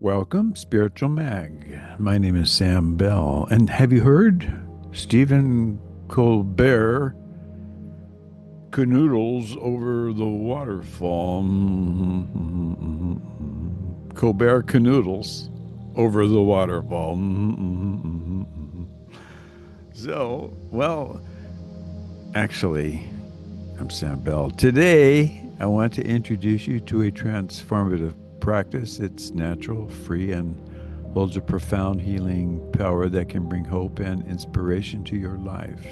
Welcome, Spiritual Mag. My name is Sam Bell. And have you heard Stephen Colbert canoodles over the waterfall? Colbert canoodles over the waterfall. Actually, I'm Sam Bell. Today, I want to introduce you to a transformative practice. It's natural, free, and holds a profound healing power that can bring hope and inspiration to your life.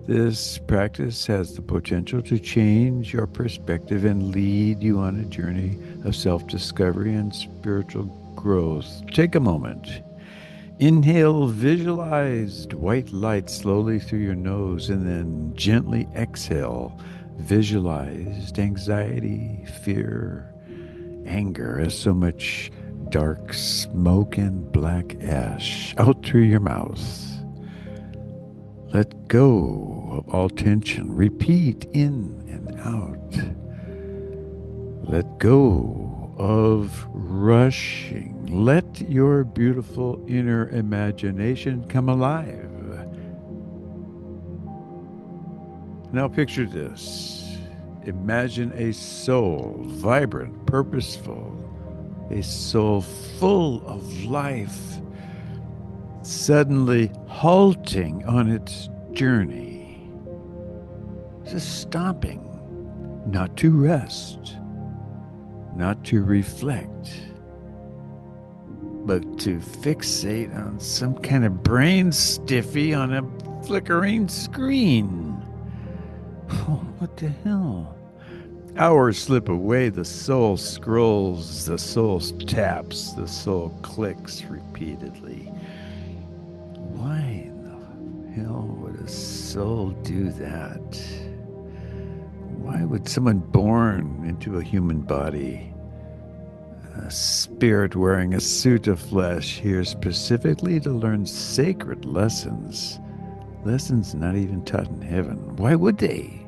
This practice has the potential to change your perspective and lead you on a journey of self discovery and spiritual growth. Take a moment. Inhale visualized white light slowly through your nose and then gently exhale visualized anxiety, fear, anger as so much dark smoke and black ash out through your mouth. Let go of all tension. Repeat in and out. Let go of rushing. Let your beautiful inner imagination come alive. Now picture this. Imagine a soul, vibrant, purposeful, a soul full of life, suddenly halting on its journey, just stopping, not to rest, not to reflect, but to fixate on some kind of brain stiffy on a flickering screen. Oh, what the hell? Hours slip away, the soul scrolls, the soul taps, the soul clicks repeatedly. Why in the hell would a soul do that? Why would someone born into a human body, a spirit wearing a suit of flesh, here specifically to learn sacred lessons? Lessons not even taught in heaven. Why would they?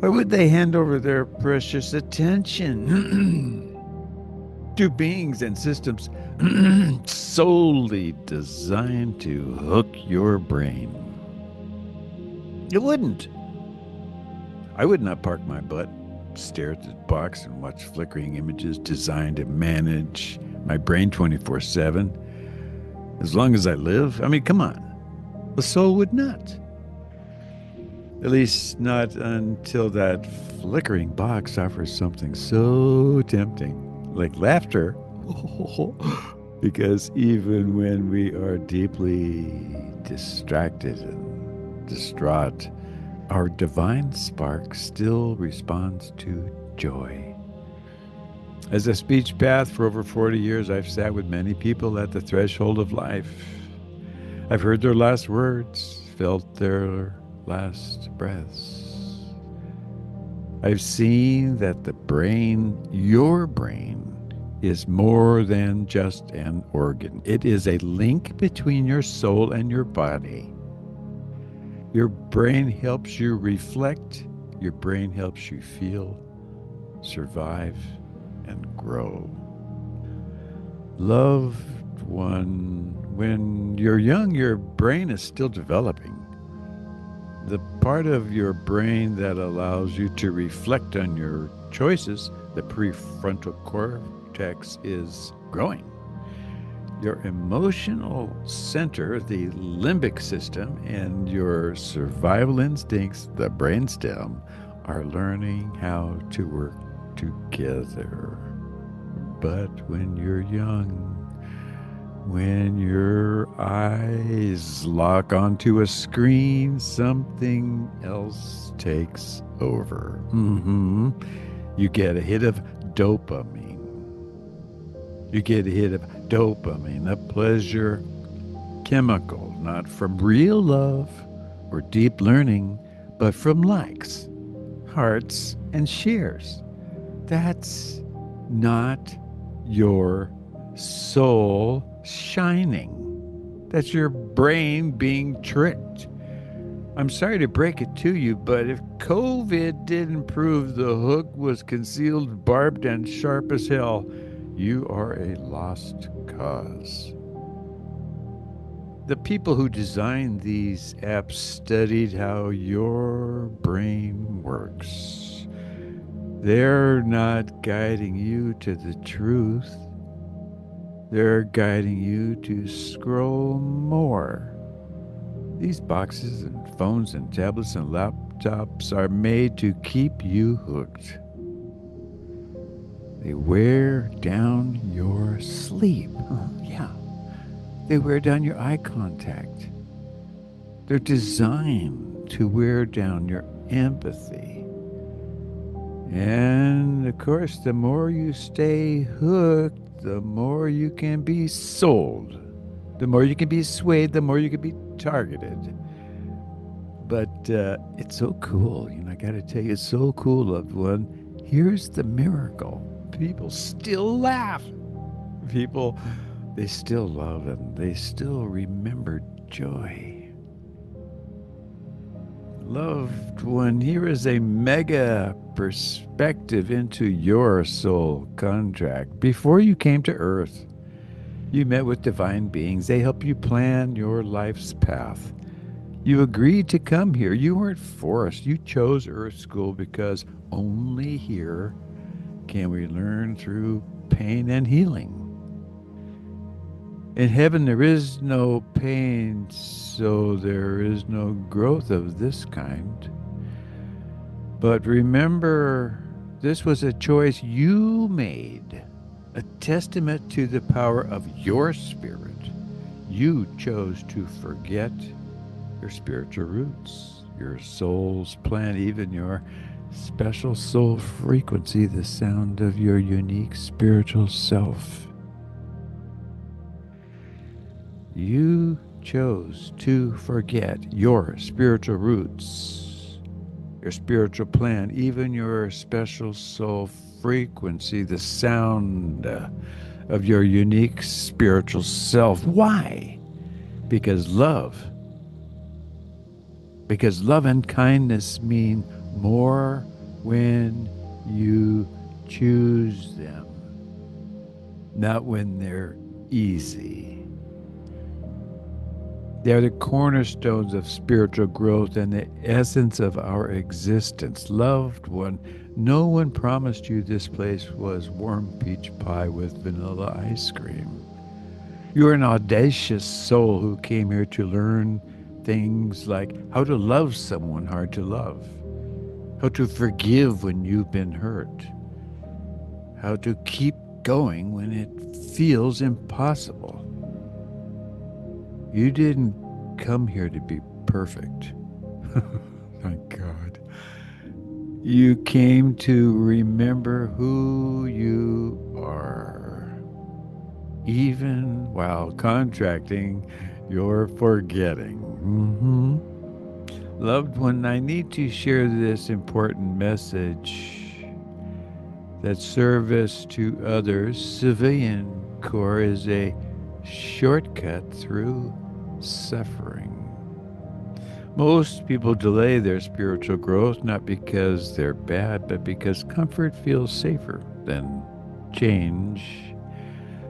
Why would they hand over their precious attention to beings and systems solely designed to hook your brain? It wouldn't. I would not park my butt, stare at the box, and watch flickering images designed to manage my brain 24/7. As long as I live, I mean, come on. The soul would not. At least not until that flickering box offers something so tempting, like laughter. Because even when we are deeply distracted and distraught, our divine spark still responds to joy. As a speech path for over 40 years, I've sat with many people at the threshold of life. I've heard their last words, felt their last breaths. I've seen that the brain, your brain, is more than just an organ. It is a link between your soul and your body. Your brain helps you reflect. Your brain helps you feel, survive, and grow. Loved one, when you're young, your brain is still developing. The part of your brain that allows you to reflect on your choices, the prefrontal cortex, is growing. Your emotional center, the limbic system, and your survival instincts, the brainstem, are learning how to work together. But when you're young, when your eyes lock onto a screen, something else takes over. You get a hit of dopamine. You get a hit of dopamine, a pleasure chemical, not from real love or deep learning, but from likes, hearts, and shares. That's not your soul shining. That's your brain being tricked. I'm sorry to break it to you, but if COVID didn't prove the hook was concealed, barbed, and sharp as hell, You are a lost cause. The people who designed these apps studied how your brain works. They're not guiding you to the truth. They're guiding you to scroll more. These boxes and phones and tablets and laptops are made to keep you hooked. They wear down your sleep. Yeah, they wear down your eye contact. They're designed to wear down your empathy. And of course, the more you stay hooked, the more you can be sold. The more you can be swayed, the more you can be targeted. But it's so cool. I got to tell you, it's so cool, loved one. Here's the miracle: people still laugh. People, they still love and they still remember joy. Loved one, here is a mega perspective into your soul contract. Before you came to Earth, you met with divine beings. They help you plan your life's path. You agreed to come here. You weren't forced. You chose Earth School because only here can we learn through pain and healing. In heaven, there is no pain, so there is no growth of this kind. But remember, this was a choice you made, a testament to the power of your spirit. You chose to forget your spiritual roots, your soul's plan, even your special soul frequency, the sound of your unique spiritual self. You chose to forget your spiritual roots, your spiritual plan, even your special soul frequency, the sound of your unique spiritual self. Why? Because love and kindness mean more when you choose them, not when they're easy. They are the cornerstones of spiritual growth and the essence of our existence. Loved one, no one promised you this place was warm peach pie with vanilla ice cream. You're an audacious soul who came here to learn things like how to love someone hard to love, how to forgive when you've been hurt, how to keep going when it feels impossible. You didn't come here to be perfect. Thank God. You came to remember who you are. Even while contracting, you're forgetting. Loved one, I need to share this important message that service to others, civilian corps, is a shortcut through suffering. Most people delay their spiritual growth not because they're bad, but because comfort feels safer than change.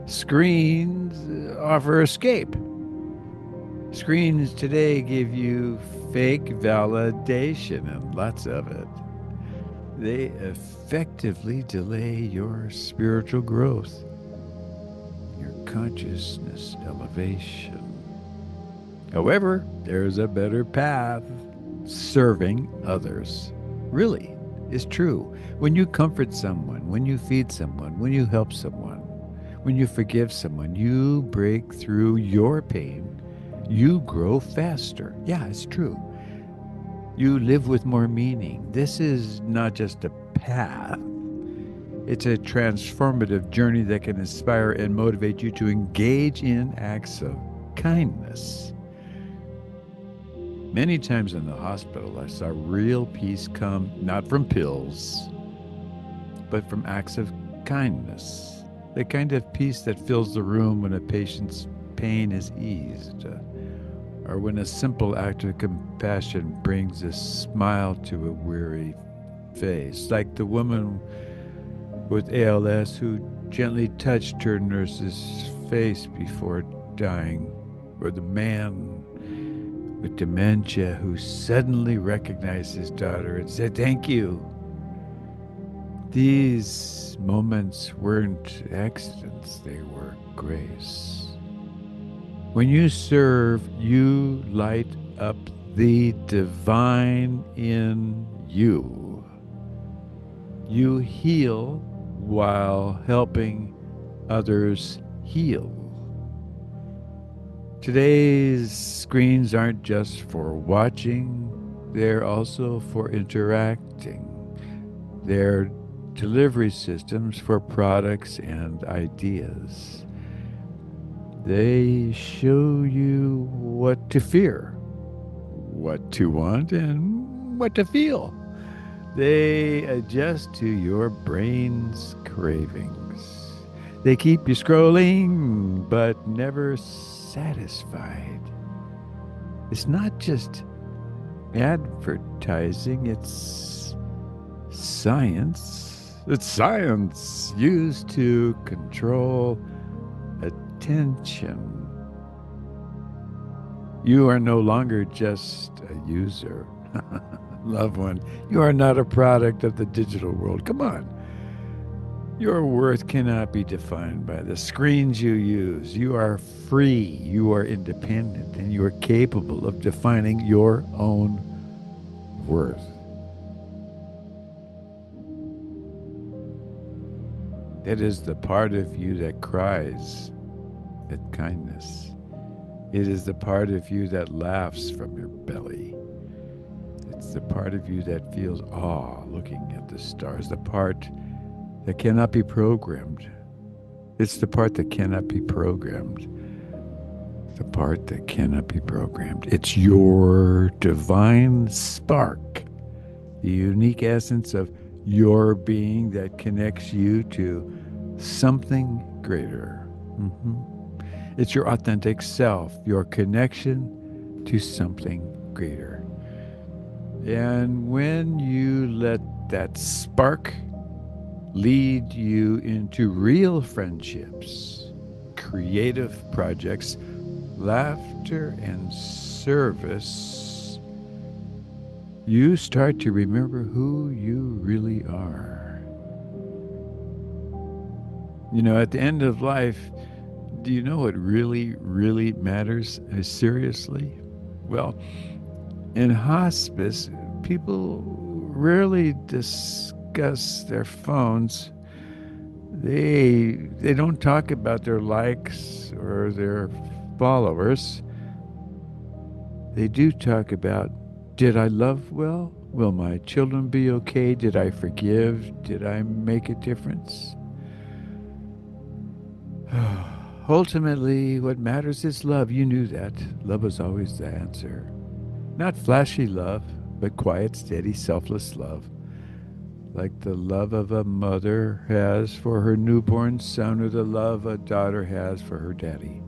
Screens offer escape. Screens today give you fake validation and lots of it. They effectively delay your spiritual growth, your consciousness elevation. However, there's a better path: serving others. Really, is true. When you comfort someone, when you feed someone, when you help someone, when you forgive someone, you break through your pain. You grow faster. Yeah, it's true. You live with more meaning. This is not just a path. It's a transformative journey that can inspire and motivate you to engage in acts of kindness. Many times in the hospital, I saw real peace come not from pills, but from acts of kindness. The kind of peace that fills the room when a patient's pain is eased, or when a simple act of compassion brings a smile to a weary face, like the woman with ALS who gently touched her nurse's face before dying, or the man with dementia who suddenly recognized his daughter and said, "Thank you." These moments weren't accidents, they were grace. When you serve, you light up the divine in you. You heal while helping others heal. Today's screens aren't just for watching, they're also for interacting. They're delivery systems for products and ideas. They show you what to fear, what to want, and what to feel. They adjust to your brain's cravings. They keep you scrolling, but never satisfied. It's not just advertising, it's science. It's science used to control attention. You are no longer just a user. Loved one, you are not a product of the digital world. Come on. Your worth cannot be defined by the screens you use. You are free, you are independent, and you are capable of defining your own worth. It is the part of you that cries at kindness. It is the part of you that laughs from your belly. It's the part of you that feels awe looking at the stars, the part that cannot be programmed. It's the part that cannot be programmed. The part that cannot be programmed. It's your divine spark, the unique essence of your being that connects you to something greater. It's your authentic self, your connection to something greater. And when you let that spark lead you into real friendships, creative projects, laughter, and service, you start to remember who you really are. You know, at the end of life, do you know what really, really matters seriously? Well, in hospice, people rarely discuss their phones. They don't talk about their likes or their followers. They do talk about, did I love well? Will my children be okay? Did I forgive? Did I make a difference? Ultimately, what matters is love. You knew that. Love was always the answer. Not flashy love, but quiet, steady, selfless love. Like the love of a mother has for her newborn son, or the love a daughter has for her daddy.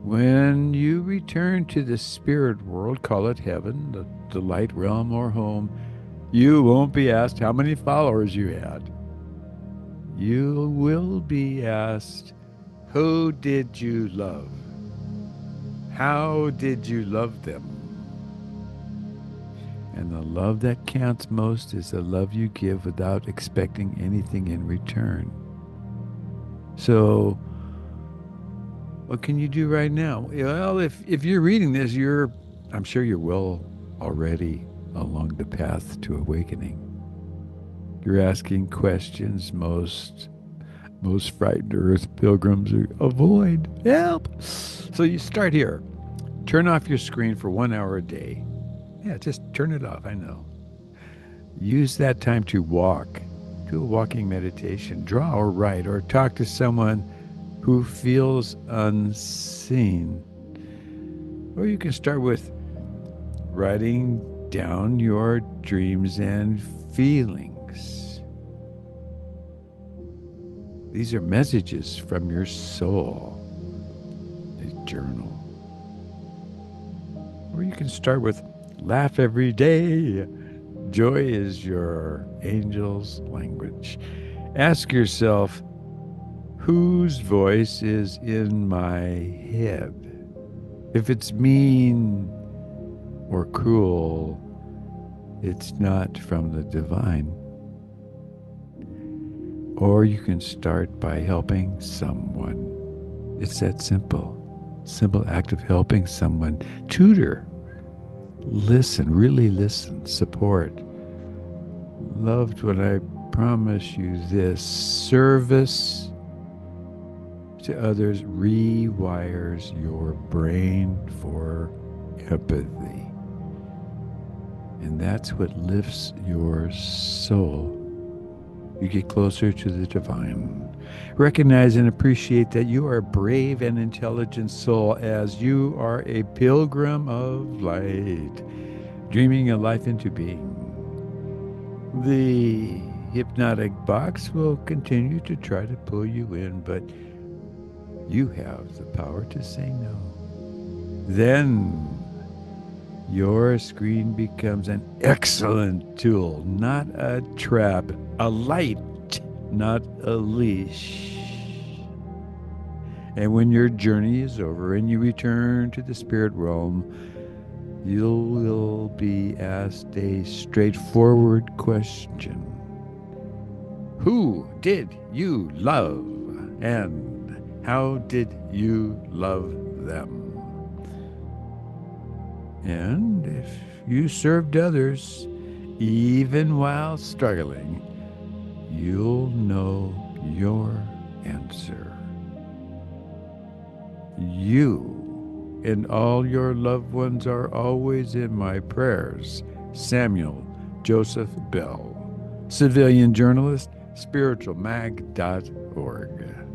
When you return to the spirit world, call it heaven, the light realm, or home, you won't be asked how many followers you had. You will be asked, who did you love? How did you love them? And the love that counts most is the love you give without expecting anything in return. So, what can you do right now? Well, if you're reading this, I'm sure you're well already along the path to awakening. You're asking questions most frightened earth pilgrims avoid. Help! So you start here. Turn off your screen for 1 hour a day. Yeah, just turn it off, I know. Use that time to walk. Do a walking meditation. Draw or write or talk to someone who feels unseen. Or you can start with writing down your dreams and feelings. These are messages from your soul. A journal. Or you can start with laugh every day. Joy is your angel's language. Ask yourself, whose voice is in my head? If it's mean or cruel, it's not from the divine. Or you can start by helping someone. It's that simple. Simple act of helping someone. Tutor. Listen, really listen, support. Loved one, I promise you this: service to others rewires your brain for empathy. And that's what lifts your soul. You get closer to the divine. Recognize and appreciate that you are a brave and intelligent soul, as you are a pilgrim of light, dreaming a life into being. The hypnotic box will continue to try to pull you in, but you have the power to say no. Then your screen becomes an excellent tool, not a trap, a light, not a leash. And when your journey is over and you return to the spirit realm, you will be asked a straightforward question: who did you love? And how did you love them? And if you served others, even while struggling, you'll know your answer. You and all your loved ones are always in my prayers. Samuel Joseph Bell, civilian journalist, spiritualmag.org.